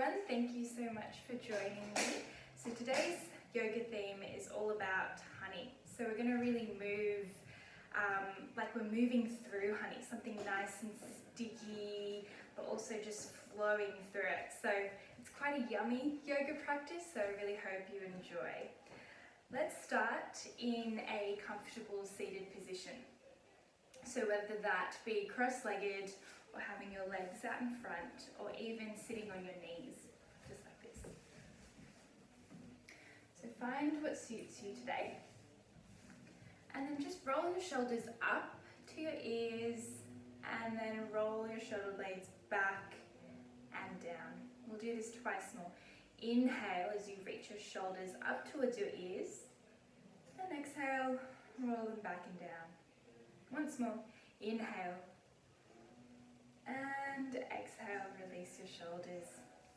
everyone, thank you so much for joining me. So today's yoga theme is all about honey. So we're going to really move like we're moving through honey, something nice and sticky, but also just flowing through it. So it's quite a yummy yoga practice, so I really hope you enjoy. Let's start in a comfortable seated position. So whether that be cross-legged or having your legs out in front, or even sitting on your knees, just like this. So find what suits you today. And then just roll your shoulders up to your ears, and then roll your shoulder blades back and down. We'll do this twice more. Inhale as you reach your shoulders up towards your ears, and exhale, roll them back and down. Once more, inhale, and exhale, release your shoulders.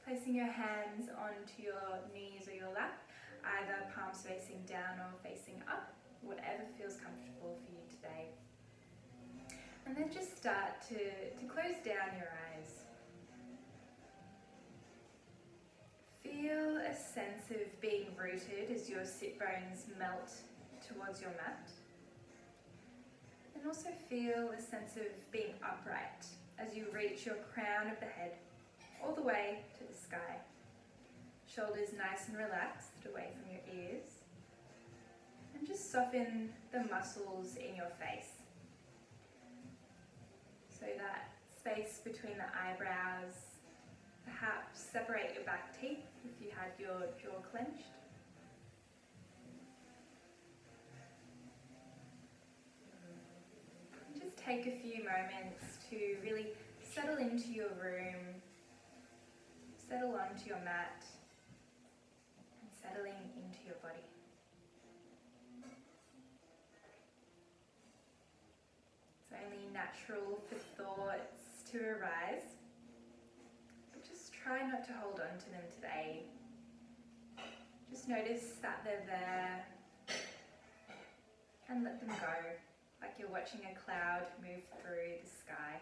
Placing your hands onto your knees or your lap, either palms facing down or facing up, whatever feels comfortable for you today. And then just start to close down your eyes. Feel a sense of being rooted as your sit bones melt towards your mat. And also feel a sense of being upright as you reach your crown of the head all the way to the sky. Shoulders nice and relaxed away from your ears. And just soften the muscles in your face. So that space between the eyebrows, perhaps separate your back teeth if you had your jaw clenched. Just take a few moments to really settle into your room, settle onto your mat, and settling into your body. It's only natural for thoughts to arise, but just try not to hold on to them today. Just notice that they're there and let them go, like you're watching a cloud move through the sky.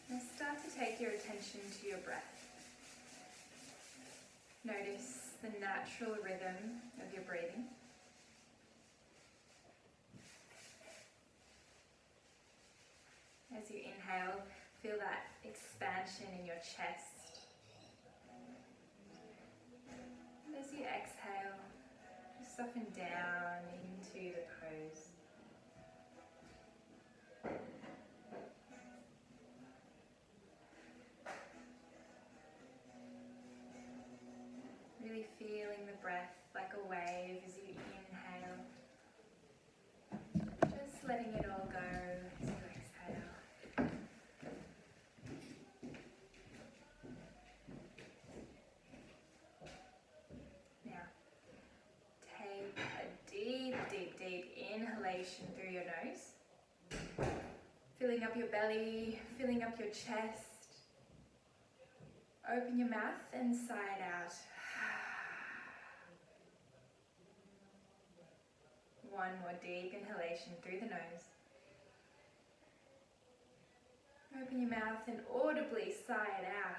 Now start to take your attention to your breath. Notice the natural rhythm of your breathing. As you inhale, feel that expansion in your chest. And as you exhale, soften down into the pose. Really feeling the breath like a wave as you inhale. Just letting it all go as you exhale. Now, take a deep, deep, deep inhalation through your nose. Filling up your belly, filling up your chest. Open your mouth and sigh it out. One more deep inhalation through the nose. Open your mouth and audibly sigh it out.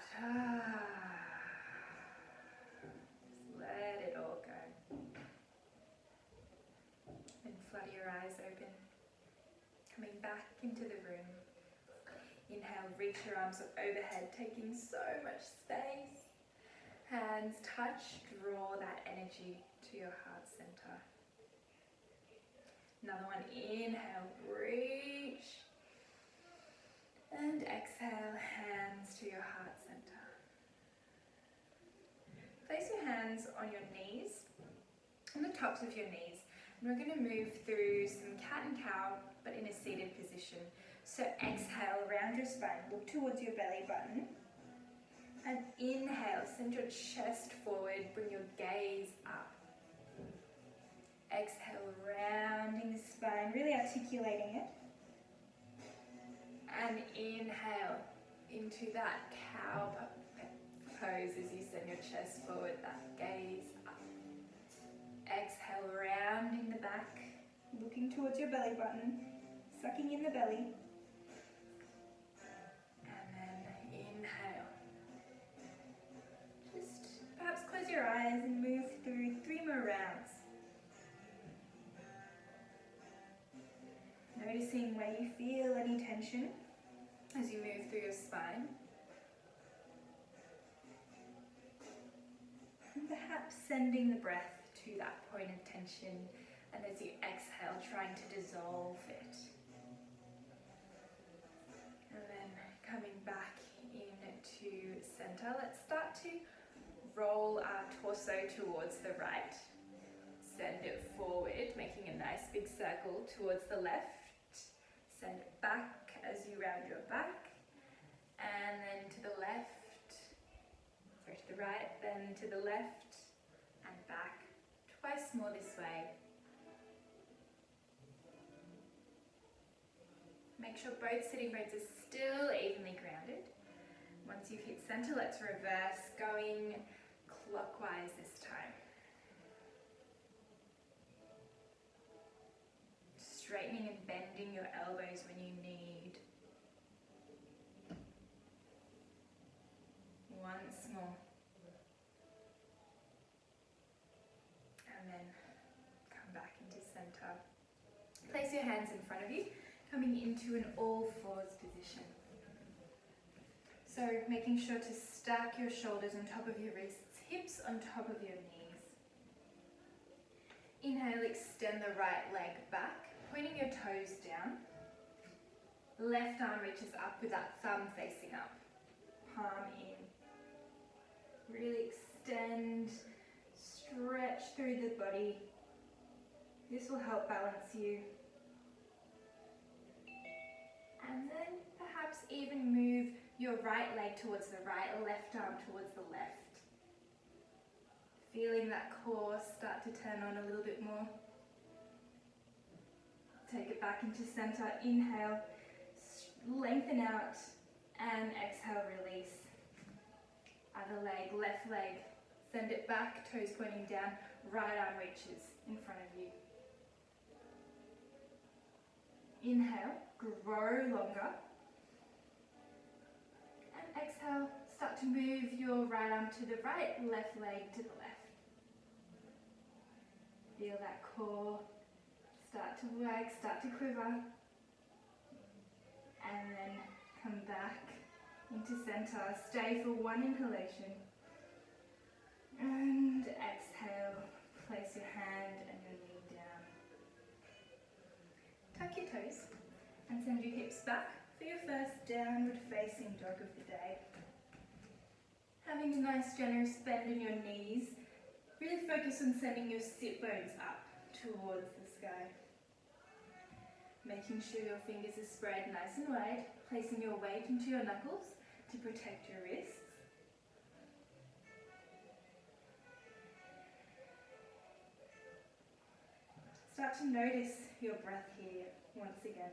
Just let it all go. And flutter your eyes open. Coming back into the room. Inhale, reach your arms up overhead, taking so much space. Hands touch, draw that energy to your heart center. Another one, inhale, reach. And exhale, hands to your heart center. Place your hands on your knees, on the tops of your knees. And we're going to move through some cat and cow, but in a seated position. So exhale, round your spine, look towards your belly button. And inhale, send your chest forward, bring your gaze up. Exhale, rounding the spine, really articulating it. And inhale into that cow pose as you send your chest forward, that gaze up. Exhale, rounding the back, looking towards your belly button. sucking in the belly. And then inhale. Just perhaps close your eyes and move through 3 more rounds. Noticing where you feel any tension as you move through your spine. And perhaps sending the breath to that point of tension, and as you exhale, trying to dissolve it. And then coming back into center, let's start to roll our torso towards the right. Send it forward, making a nice big circle towards the left. Send it back as you round your back, and then to the left, sorry, to the right, then to the left, and back. Twice more this way. Make sure both sitting bones are still evenly grounded. Once you've hit center, let's reverse, going clockwise this time. Straightening and bending your elbows when you need. Once more. And then come back into center. Place your hands in front of you, coming into an all fours position. So making sure to stack your shoulders on top of your wrists, hips on top of your knees. Inhale, extend the right leg back. Pointing your toes down, left arm reaches up with that thumb facing up, palm in. Really extend, stretch through the body. This will help balance you. And then perhaps even move your right leg towards the right, left arm towards the left. Feeling that core start to turn on a little bit more. Take it back into center, inhale, lengthen out, and exhale, release. Other leg, left leg, send it back, toes pointing down, right arm reaches in front of you. Inhale, grow longer. And exhale, start to move your right arm to the right, left leg to the left. Feel that core start to wag, start to quiver, and then come back into center. Stay for one inhalation, and exhale. Place your hand and your knee down. Tuck your toes and send your hips back for your first downward facing dog of the day. Having a nice generous bend in your knees, really focus on sending your sit bones up towards the sky. Making sure your fingers are spread nice and wide, placing your weight into your knuckles to protect your wrists. Start to notice your breath here once again.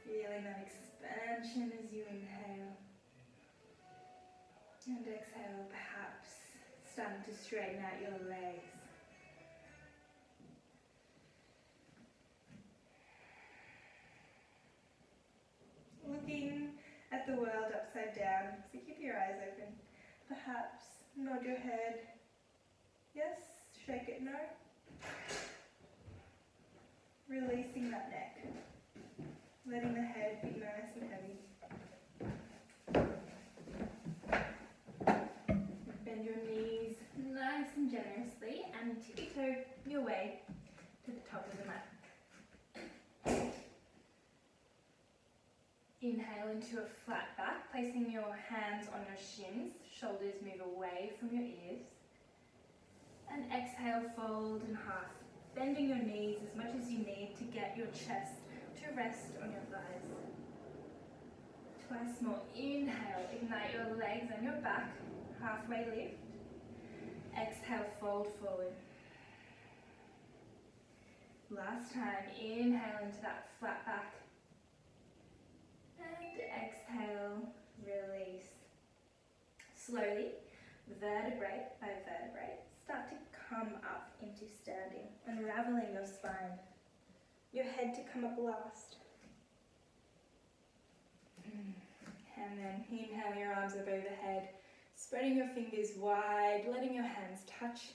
Feeling that expansion as you inhale. And exhale, perhaps starting to straighten out your legs. Looking at the world upside down, so keep your eyes open. Perhaps nod your head. Yes, shake it no. Releasing that neck. Letting the head be nice and heavy. Bend your knees nice and generously and tippy-toe your way to the top of the mat. Inhale into a flat back, placing your hands on your shins, shoulders move away from your ears. And exhale, fold in half, bending your knees as much as you need to get your chest to rest on your thighs. Twice more. Inhale, ignite your legs and your back, halfway lift. Exhale, fold forward. Last time, inhale into that flat back. And exhale, release. Slowly, vertebrae by vertebrae, start to come up into standing, unraveling your spine. Your head to come up last. And then inhale your arms up overhead, spreading your fingers wide, letting your hands touch,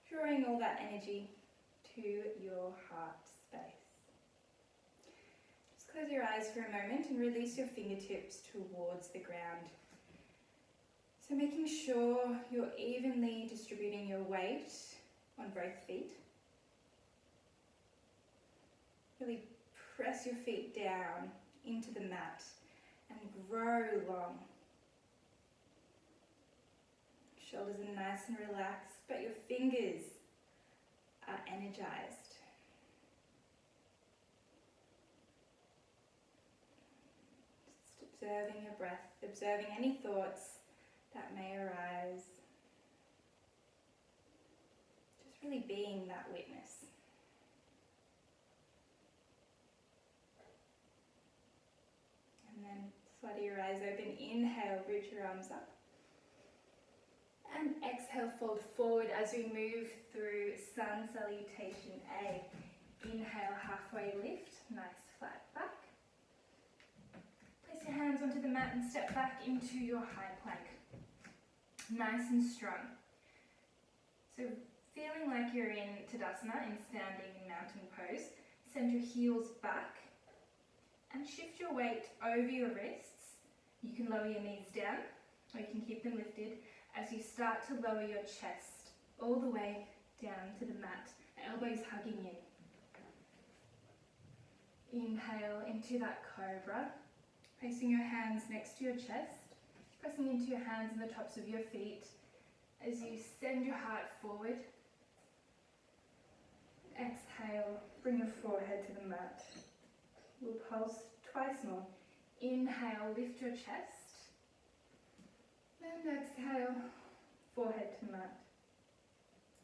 drawing all that energy to your heart space. Just close your eyes for a moment and release your fingertips towards the ground. So making sure you're evenly distributing your weight on both feet. Really press your feet down into the mat and grow long. Shoulders are nice and relaxed, but your fingers are energized. Just observing your breath, observing any thoughts that may arise. Just really being that witness. And then flutter your eyes open. Inhale, reach your arms up. And exhale, fold forward as we move through Sun Salutation A. Inhale, halfway lift, nice flat back. Place your hands onto the mat and step back into your high plank. Nice and strong. So feeling like you're in Tadasana, in standing mountain pose, send your heels back and shift your weight over your wrists. You can lower your knees down or you can keep them lifted as you start to lower your chest all the way down to the mat, elbows hugging in. Inhale into that cobra, placing your hands next to your chest, pressing into your hands and the tops of your feet as you send your heart forward. Exhale, bring your forehead to the mat. We'll pulse twice more. Inhale, lift your chest. And exhale, forehead to the mat.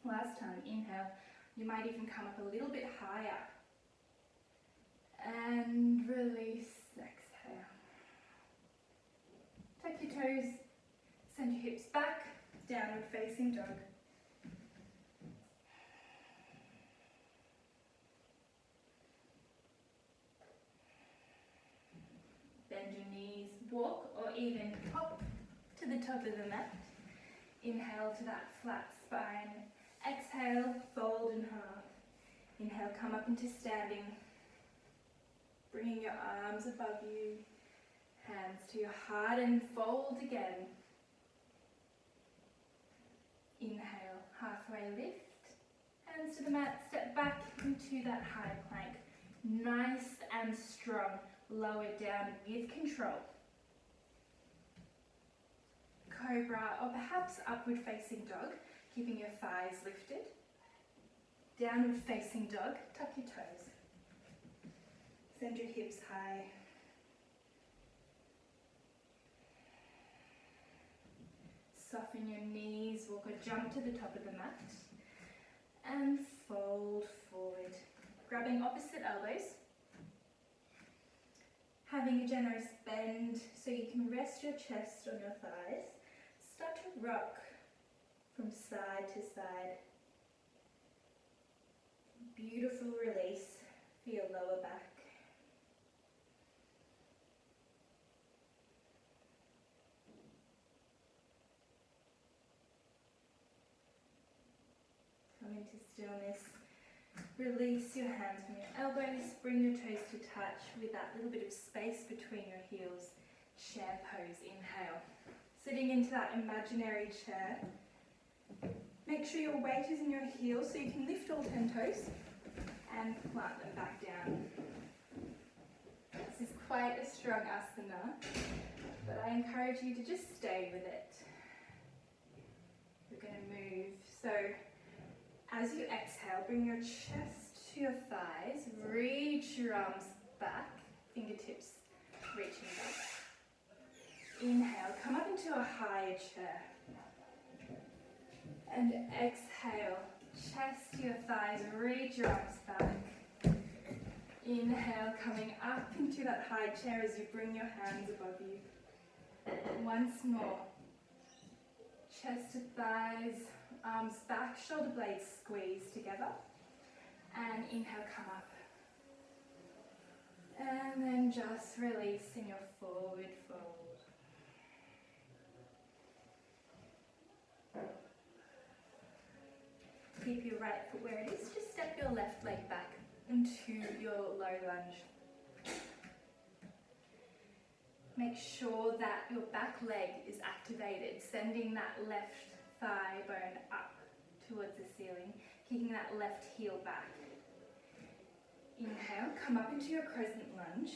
Last time, inhale. You might even come up a little bit higher. And release, exhale. Tuck your toes, send your hips back, downward facing dog. Bend your knees, walk or even hop to the top of the mat. Inhale to that flat spine. Exhale, fold in half. Inhale, come up into standing. Bringing your arms above you, hands to your heart and fold again. Inhale, halfway lift. Hands to the mat, step back into that high plank. Nice and strong. Lower down with control. Cobra or perhaps upward facing dog, keeping your thighs lifted. Downward facing dog, tuck your toes. Send your hips high. Soften your knees, walk or jump to the top of the mat. And fold forward. Grabbing opposite elbows. Having a generous bend so you can rest your chest on your thighs. Start to rock from side to side. Beautiful release for your lower back. Come into stillness. Release your hands from your elbows, bring your toes to touch with that little bit of space between your heels. Chair pose, inhale. Sitting into that imaginary chair. Make sure your weight is in your heels so you can lift all 10 toes and plant them back down. This is quite a strong asana, but I encourage you to just stay with it. We're going to move. So as you exhale, bring your chest to your thighs, reach your arms back, fingertips reaching back. Inhale, come up into a higher chair. And exhale, chest to your thighs, reach your arms back. Inhale, coming up into that high chair as you bring your hands above you. Once more, chest to thighs, arms back, shoulder blades squeeze together. And inhale, come up. And then just releasing your forward fold. Keep your right foot where it is. Just step your left leg back into your low lunge. Make sure that your back leg is activated, sending that left thigh bone up towards the ceiling, kicking that left heel back. Inhale, come up into your crescent lunge,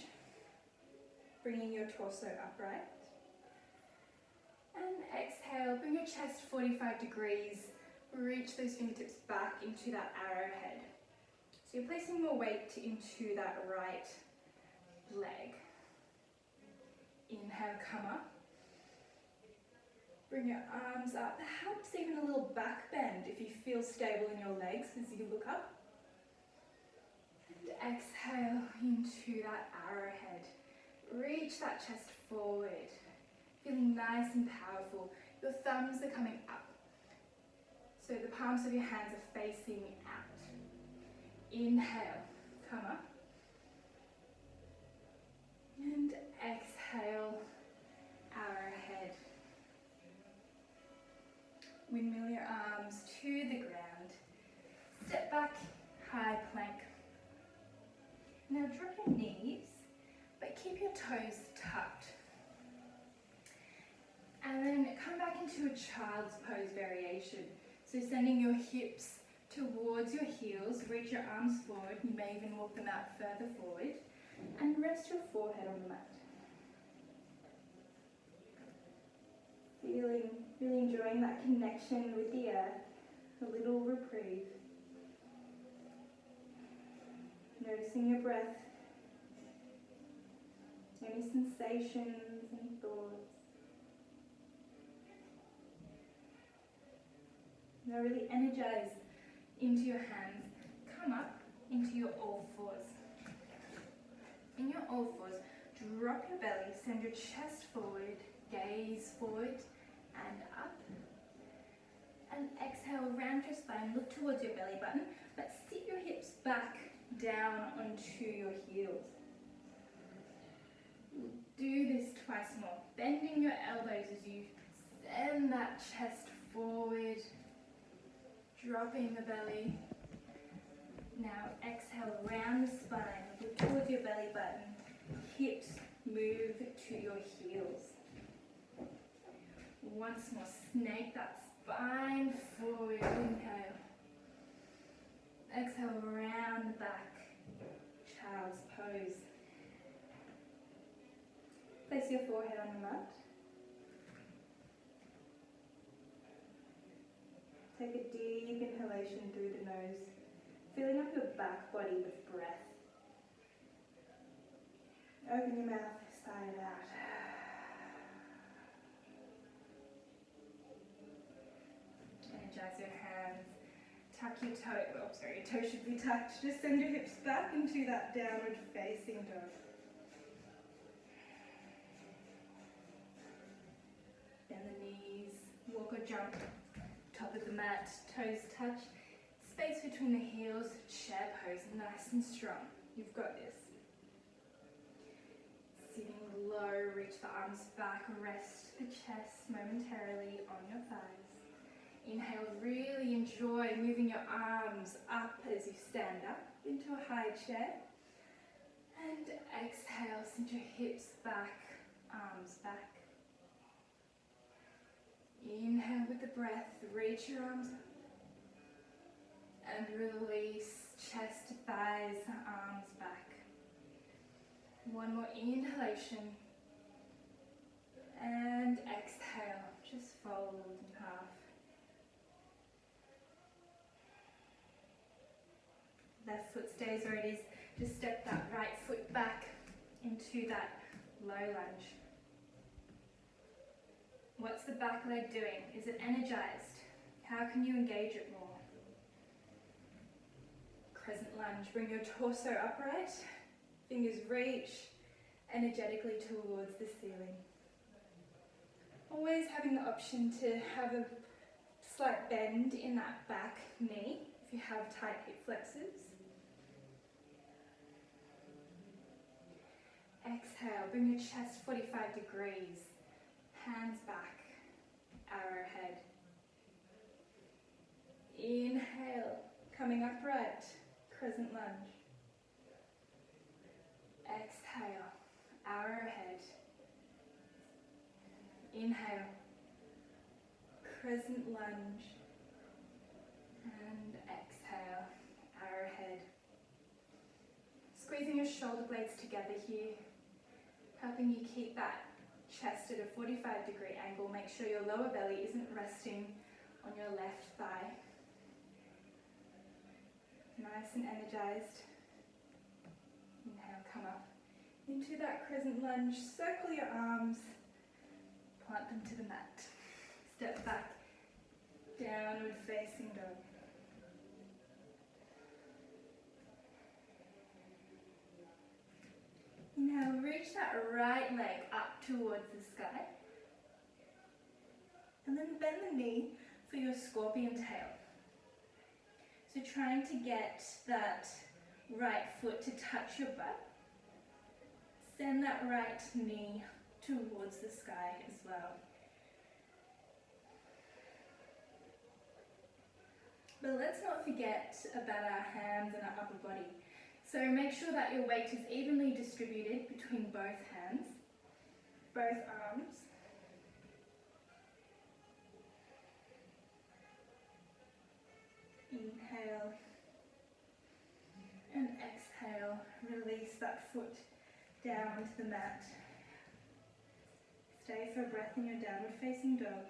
bringing your torso upright. And exhale, bring your chest 45 degrees, reach those fingertips back into that arrowhead. So you're placing more weight into that right leg. Inhale, come up. Bring your arms up, perhaps even a little back bend if you feel stable in your legs as you look up. And exhale into that arrowhead. Reach that chest forward, feeling nice and powerful. Your thumbs are coming up, so the palms of your hands are facing out. Inhale, come up. And exhale, arrowhead. Windmill your arms to the ground. Step back, high plank. Now drop your knees, but keep your toes tucked. And then come back into a child's pose variation. So sending your hips towards your heels, reach your arms forward. You may even walk them out further forward. And rest your forehead on the mat. Really enjoying that connection with the earth, a little reprieve. Noticing your breath, any sensations, any thoughts. Now really energize into your hands. Come up into your all fours. In your all fours, drop your belly, send your chest forward, gaze forward and up. And exhale, round your spine, look towards your belly button, but sit your hips back down onto your heels. Do this twice more, bending your elbows as you send that chest forward, dropping the belly. Now exhale, round the spine, look towards your belly button, hips move to your heels. Once more, snake that spine forward, inhale. Exhale, round back, child's pose. Place your forehead on the mat. Take a deep inhalation through the nose, filling up your back body with breath. Open your mouth, sigh it out. Energize your hands. Tuck your toe, your toe should be tucked. Just send your hips back into that downward facing dog. Bend the knees, walk or jump. Top of the mat, toes touch. Space between the heels, chair pose, nice and strong. You've got this. Sitting low, reach the arms back, rest the chest momentarily on your thighs. Inhale, really enjoy moving your arms up as you stand up into a high chair. And exhale, send your hips back, arms back. Inhale with the breath, reach your arms up. And release, chest, thighs, arms back. One more inhalation. And exhale, just fold in half. Left foot stays where it is. Just step that right foot back into that low lunge. What's the back leg doing? Is it energized? How can you engage it more? Crescent lunge. Bring your torso upright. Fingers reach energetically towards the ceiling. Always having the option to have a slight bend in that back knee if you have tight hip flexors. Exhale, bring your chest 45 degrees, hands back, arrowhead. Inhale, coming upright, crescent lunge. Exhale, arrowhead. Inhale, crescent lunge. And exhale, arrowhead. Squeezing your shoulder blades together here, helping you keep that chest at a 45-degree angle. Make sure your lower belly isn't resting on your left thigh. Nice and energized. Inhale, come up into that crescent lunge. Circle your arms, plant them to the mat. Step back, downward facing dog. Now reach that right leg up towards the sky. And then bend the knee for your scorpion tail. So trying to get that right foot to touch your butt. Send that right knee towards the sky as well. But let's not forget about our hands and our upper body. So make sure that your weight is evenly distributed between both hands, both arms. Inhale and exhale. Release that foot down to the mat. Stay for a breath in your downward facing dog.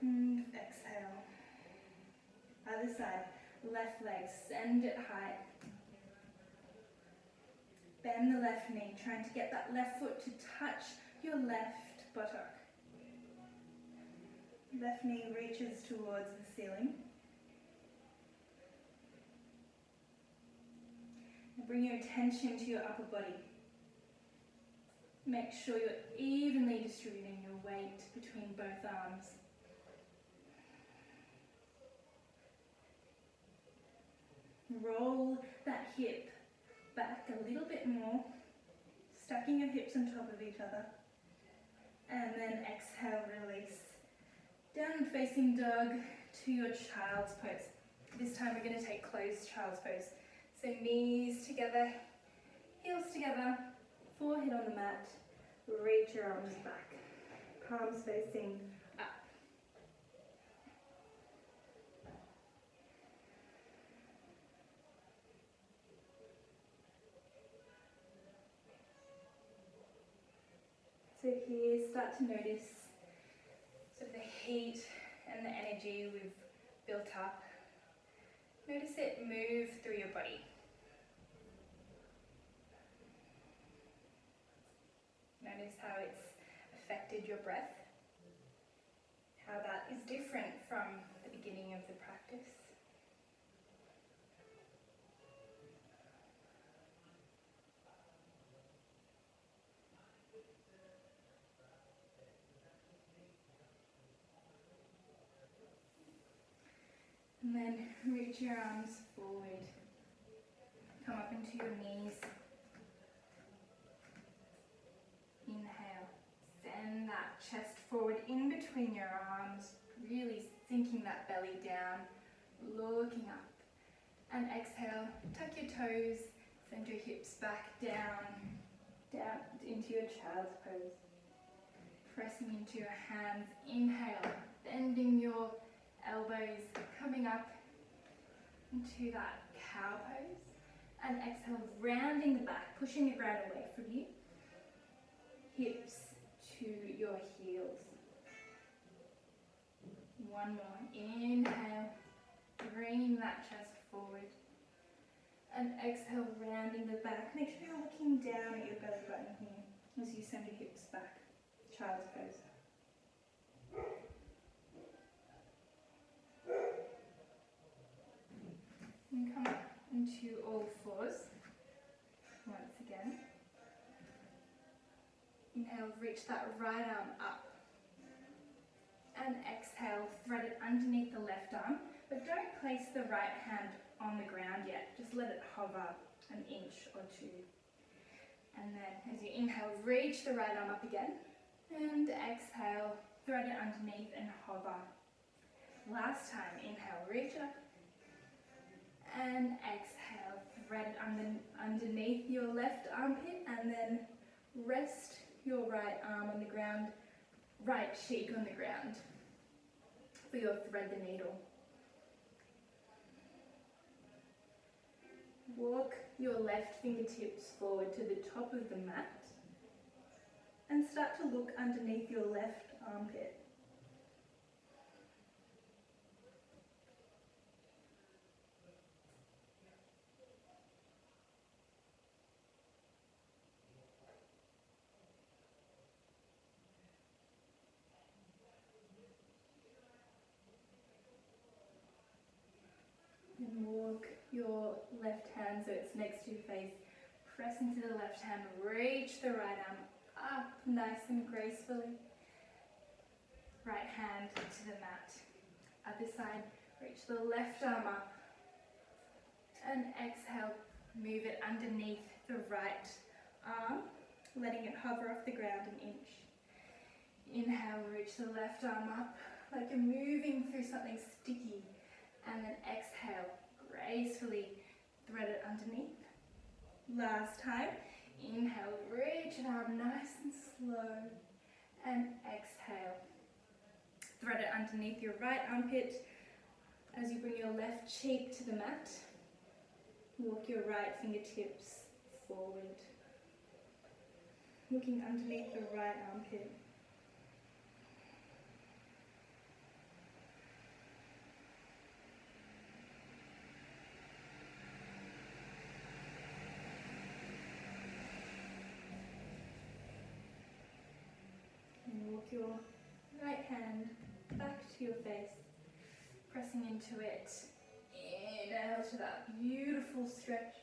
And exhale. Other side. Left leg, send it high. Bend the left knee, trying to get that left foot to touch your left buttock. Left knee reaches towards the ceiling. Now bring your attention to your upper body. Make sure you're evenly distributing your weight between both arms. Roll that hip back a little bit more, stacking your hips on top of each other. And then exhale, release. Downward facing dog to your child's pose. This time we're going to take closed child's pose. So knees together, heels together, forehead on the mat, reach your arms back, palms facing up. So here, start to notice sort of the heat and the energy we've built up. Notice it move through your body. Notice how it's affected your breath, how that is different from the beginning of the practice. And then reach your arms forward. Come up into your knees. Inhale. Send that chest forward in between your arms, really sinking that belly down, looking up. And exhale, tuck your toes, send your hips back down into your child's pose. Pressing into your hands. Inhale, bending your elbows, coming up into that cow pose. And exhale, rounding the back, pushing the ground away from you. Hips to your heels. One more. Inhale, bringing that chest forward. And exhale, rounding the back. Make sure you're looking down at your belly button here as you send your hips back. Child's pose. And come up into all fours once again. Inhale, reach that right arm up. And exhale. exhale, thread it underneath the left arm, but don't place the right hand on the ground yet. Just let it hover an inch or two. And then as you inhale, reach the right arm up again. And exhale, thread it underneath and hover. Last time, inhale, reach up. And exhale, thread it underneath your left armpit, and then rest your right arm on the ground, right cheek on the ground for your thread the needle. Walk your left fingertips forward to the top of the mat and start to look underneath your left armpit. And walk your left hand so it's next to your face. Press into the left hand, reach the right arm up nice and gracefully. Right hand to the mat. Other side, reach the left arm up. And exhale, move it underneath the right arm, letting it hover off the ground an inch. Inhale, reach the left arm up like you're moving through something sticky. And then exhale, gracefully thread it underneath. Last time, inhale, reach it up nice and slow. And exhale, thread it underneath your right armpit. As you bring your left cheek to the mat, walk your right fingertips forward, looking underneath the right armpit. Walk your right hand back to your face, pressing into it. Inhale to that beautiful stretch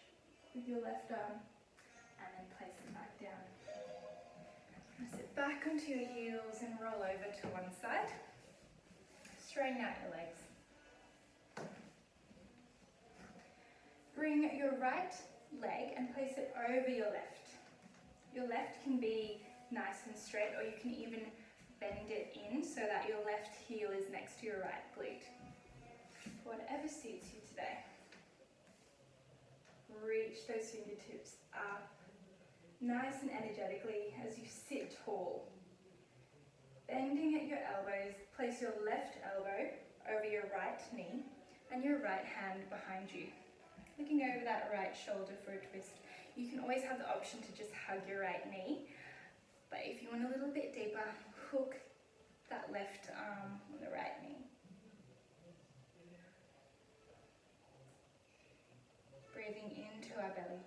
with your left arm, and then place it back down. Sit back onto your heels and roll over to one side. Straighten out your legs. Bring your right leg and place it over your left. Your left can be nice and straight, or you can even bend it in so that your left heel is next to your right glute. Whatever suits you today. Reach those fingertips up, nice and energetically as you sit tall. Bending at your elbows, place your left elbow over your right knee and your right hand behind you. Looking over that right shoulder for a twist. You can always have the option to just hug your right knee, but if you want a little bit deeper, hook that left arm on the right knee. Breathing into our belly.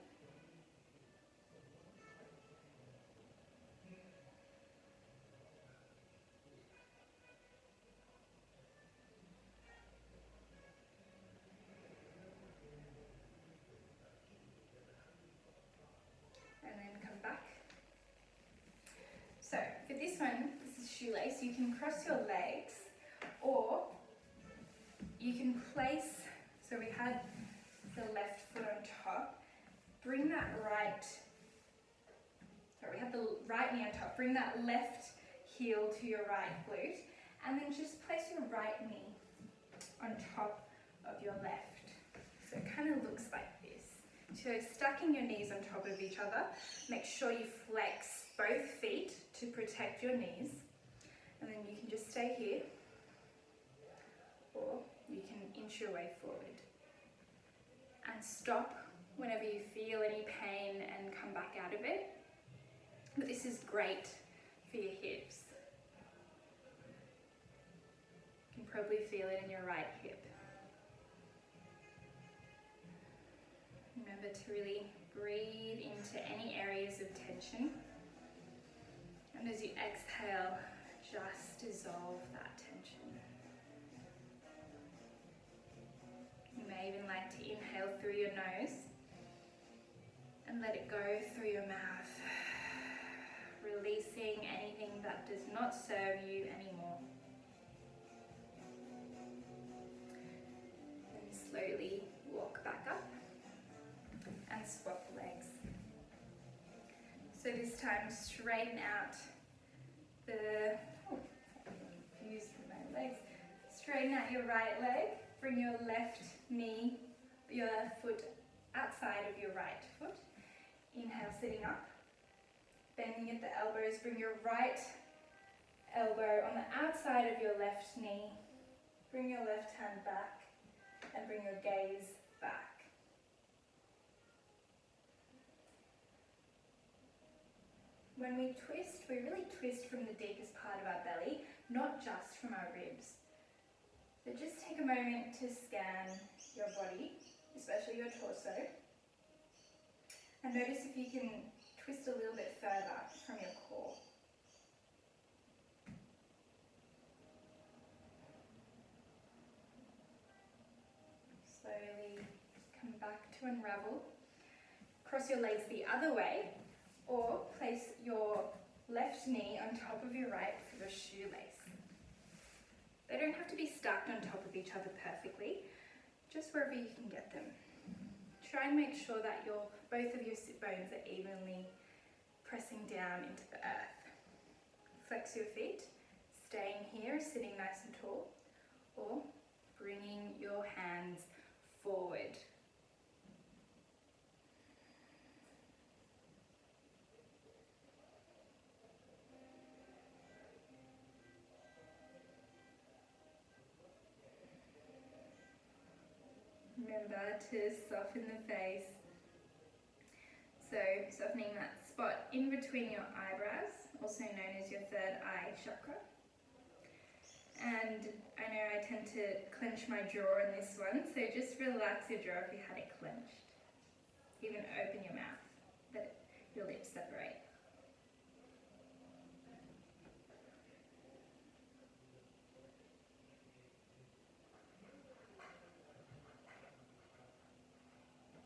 And then come back. So for this one, this is shoelace. You can cross your legs, or you can place, so we had the left foot on top, bring that right, we have the right knee on top, bring that left heel to your right glute, and then just place your right knee on top of your left. So it kind of looks like this. So stacking your knees on top of each other, make sure you flex both feet to protect your knees, and then you can just stay here, or you can inch your way forward. And stop whenever you feel any pain and come back out of it. But this is great for your hips. You can probably feel it in your right hip. Remember to really breathe into any areas of tension. And as you exhale, just dissolve that tension. You may even like to inhale through your nose and let it go through your mouth, releasing anything that does not serve you anymore. time, straighten out the, confused with my legs. Straighten out your right leg, bring your left knee, your foot outside of your right foot. Inhale, sitting up. Bending at the elbows, bring your right elbow on the outside of your left knee. Bring your left hand back and bring your gaze back. When we twist, we really twist from the deepest part of our belly, not just from our ribs. So just take a moment to scan your body, especially your torso, and notice if you can twist a little bit further from your core. Slowly come back to unravel. Cross your legs the other way, or place your left knee on top of your right for your shoelace. They don't have to be stacked on top of each other perfectly, just wherever you can get them. Try and make sure that both of your sit bones are evenly pressing down into the earth. Flex your feet, staying here, sitting nice and tall, or bringing your hands forward. Remember to soften the face. So softening that spot in between your eyebrows, also known as your third eye chakra. And I know I tend to clench my jaw in this one, so just relax your jaw if you had it clenched. Even open your mouth, let your lips separate.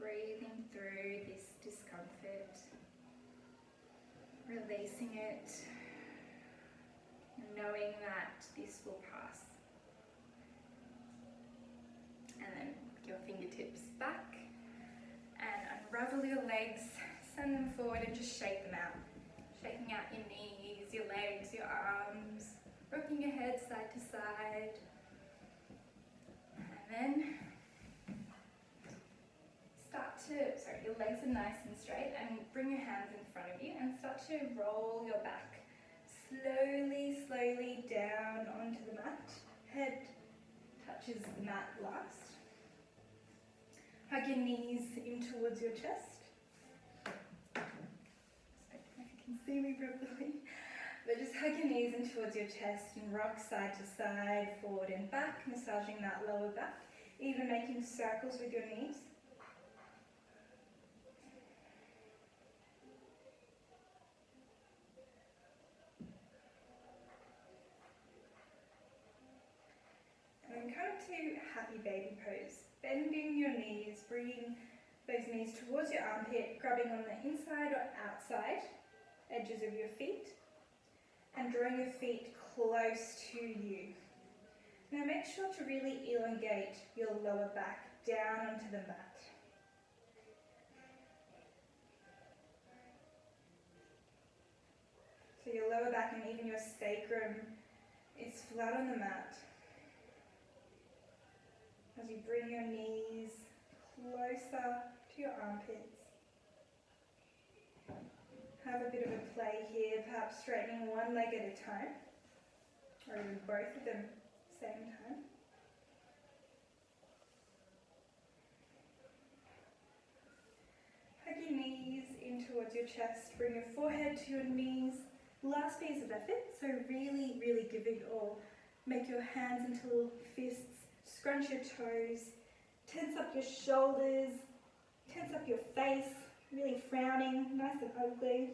Breathing through this discomfort, releasing it, knowing that this will pass. And then your fingertips back and unravel your legs, send them forward and just shake them out. Shaking out your knees, your legs, your arms, rocking your head side to side. And then your legs are nice and straight, and bring your hands in front of you and start to roll your back slowly down onto the mat. Head touches the mat last. Hug your knees in towards your chest. I don't know if you can see me properly, but just hug your knees in towards your chest and rock side to side, forward and back, massaging that lower back, even making circles with your knees. And come to happy baby pose. Bending your knees, bringing those knees towards your armpit, grabbing on the inside or outside edges of your feet, and drawing your feet close to you. Now make sure to really elongate your lower back down onto the mat. So your lower back and even your sacrum is flat on the mat. As you bring your knees closer to your armpits. Have a bit of a play here, perhaps straightening one leg at a time, or even both of them at the same time. Hug your knees in towards your chest, bring your forehead to your knees. Last piece of effort, so really give it all. Make your hands into little fists, scrunch your toes, tense up your shoulders, tense up your face, really frowning, nice and ugly.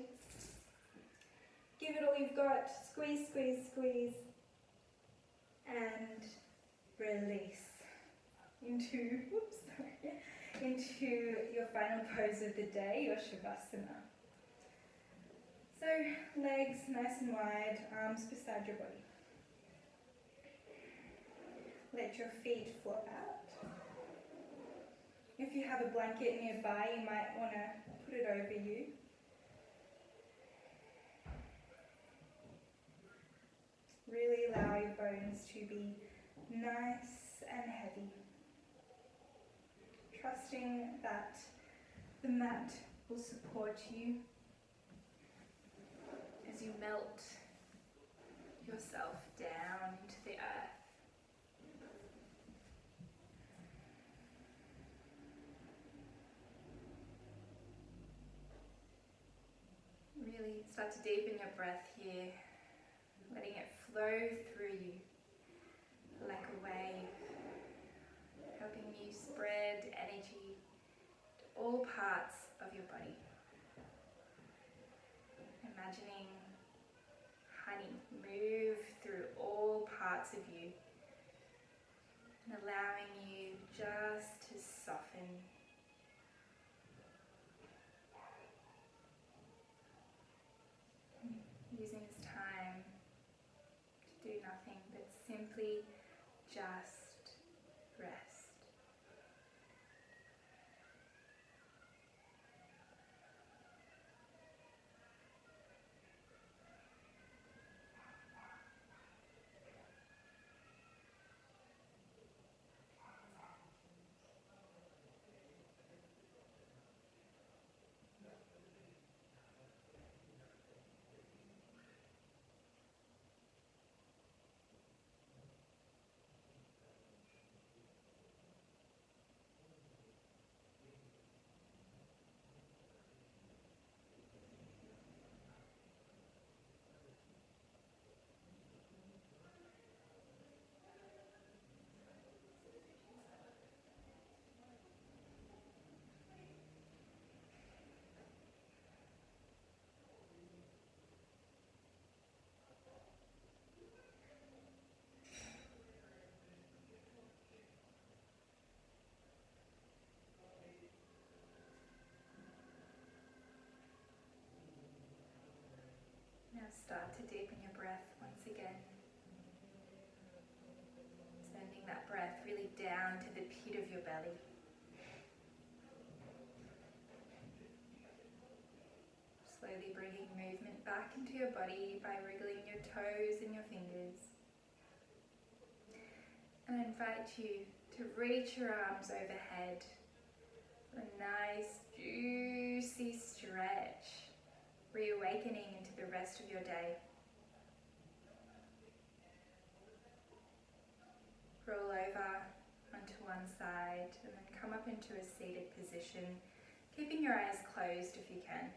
Give it all you've got, squeeze, and release into your final pose of the day, your Shavasana. So legs nice and wide, arms beside your body. Let your feet flop out. If you have a blanket nearby, you might want to put it over you. Really allow your bones to be nice and heavy. Trusting that the mat will support you as you melt yourself down into the earth. Really start to deepen your breath here, letting it flow through you like a wave, helping you spread energy to all parts of your body. Imagining honey move through all parts of you and allowing you just to soften. Using this time to do nothing but simply just rest. Now start to deepen your breath once again. Sending that breath really down to the pit of your belly. Slowly bringing movement back into your body by wriggling your toes and your fingers. And I invite you to reach your arms overhead for a nice juicy stretch, reawakening into the rest of your day. Roll over onto one side and then come up into a seated position, keeping your eyes closed if you can.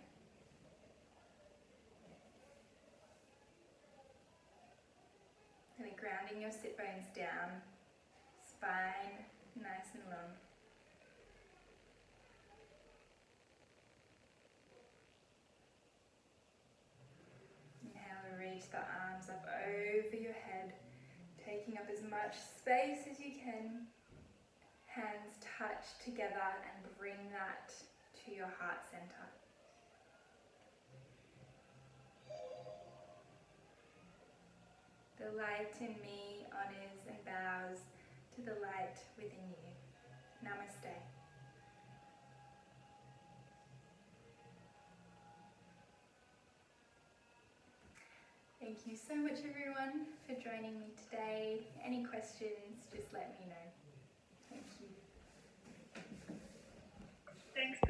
Really grounding your sit bones down, spine nice and long. Inhale, reach the arms up over your head, taking up as much space as you can. Hands touch together and bring that to your heart center. The light in me honors and bows to the light within you. Namaste. Thank you so much everyone for joining me today. Any questions, just let me know.